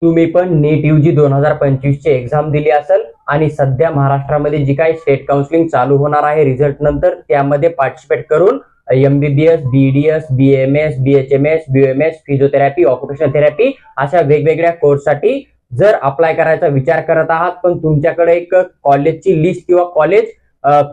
तुम्ही पण नीट यूजी 2025 ची एक्झाम दिली असेल आणि सध्या महाराष्ट्रामध्ये जी काही स्टेट काउन्सिलिंग चालू होणार आहे रिझल्ट नंतर त्यामध्ये पार्टिसिपेट करून MBBS, BDS, BMS, BHMS, BMS, physiotherapy, occupational therapy अशा वेगवेगळ्या कोर्ससाठी जर अप्लाय करायचा विचार करत आहात, पण तुमच्याकडे एक कॉलेजची लिस्ट किंवा कॉलेज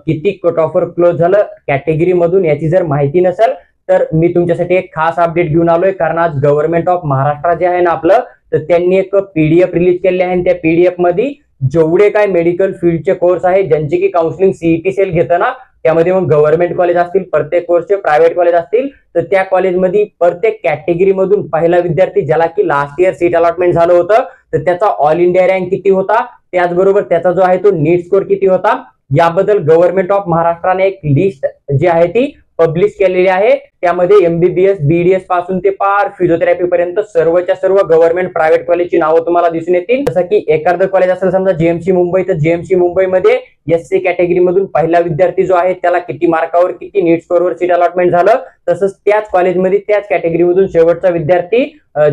किती कट ऑफर क्लोज झालं कॅटेगरी मधून याची जर माहिती नसेल, तर मी तुमच्यासाठी एक खास अपडेट घेऊन आलोय. कारण आज गव्हर्नमेंट ऑफ महाराष्ट्र जे आहे ना आपलं, तर त्यांनी एक पीडीएफ रिलीज केले आहे आणि त्या पीडीएफ मध्ये जेवढे काय मेडिकल फील्डचे कोर्स आहे ज्यांची की काउन्सिलिंग सीईटी सेल घेतं ना, त्यामध्ये मग गव्हर्नमेंट कॉलेज असतील, प्रत्येक कोर्सचे प्रायव्हेट कॉलेज असतील, तर त्या कॉलेजमध्ये प्रत्येक कॅटेगरी मधून पहिला विद्यार्थी ज्याला की लास्ट इयर सीट अलॉटमेंट झालं होतं, तर त्याचा ऑल इंडिया रँक किती होता, त्याचबरोबर त्याचा जो आहे तो नीट स्कोर किती होता, याबद्दल गव्हर्नमेंट ऑफ महाराष्ट्राने एक लिस्ट जी आहे ती पब्लिश केलेली आहे. त्यामध्ये एमबीबीएस, बीडीएस पासून ते पार फिजिओथेरपी पर्यंत सर्वच्या सर्व गव्हर्नमेंट प्रायव्हेट कॉलेजची नावं तुम्हाला दिसून येतील. जसं की एखादं कॉलेज असेल समजा जेएमसी मुंबई, तर जेएमसी मुंबईमध्ये एससी कॅटेगरी मधून पहिला विद्यार्थी जो आहे त्याला किती मार्कावर किती नीट स्कोरवर सीट अलॉटमेंट झालं, तसंच त्याच कॉलेजमध्ये त्याच कॅटेगरी मधून शेवटचा विद्यार्थी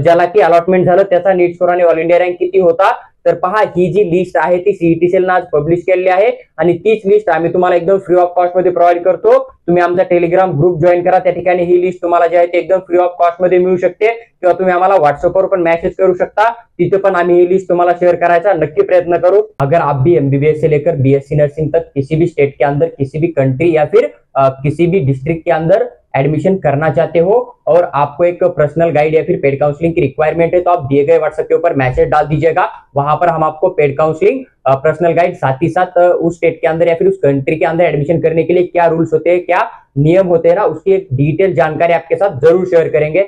ज्याला की अलॉटमेंट झालं त्याचा नीट स्कोर आणि ऑल इंडिया रँक किती होता. तर पहा, ही जी लिस्ट आहे ती सीईटी सेलने आज पब्लिश केलेली आहे आणि तीच लिस्ट आम्ही तुम्हाला एकदम फ्री ऑफ कॉस्ट मध्ये प्रोव्हाइड करतो. तुम्ही आमचा टेलिग्राम ग्रुप जॉईन करा, त्या ठिकाणी ही लिस्ट तुम्हाला जी आहे ती एकदम फ्री ऑफ कॉस्ट मध्ये मिळू शकते, किंवा तुम्ही आम्हाला व्हॉट्सअपवर पण मेसेज करू शकता, तिथे पण आम्ही ही लिस्ट तुम्हाला शेअर करायचा नक्की प्रयत्न करू. अगर आप भी एमबीबीएस से लेकर बीएससी नर्सिंग तक किसी भी स्टेट के अंदर, किसी भी कंट्री या फिर किसी भी डिस्ट्रिक्ट के अंदर एडमिशन करना चाहते हो और आपको एक पर्सनल गाइड या फिर पेड काउंसलिंग की रिक्वायरमेंट है, तो आप दिए गए व्हाट्सएप के ऊपर मैसेज डाल दीजिएगा. वहां पर हम आपको पेड काउंसलिंग, पर्सनल गाइड, साथ ही साथ उस स्टेट के अंदर या फिर उस कंट्री के अंदर एडमिशन करने के लिए क्या रूल्स होते हैं, क्या नियम होते हैं ना, उसकी एक डिटेल जानकारी आपके साथ जरूर शेयर करेंगे.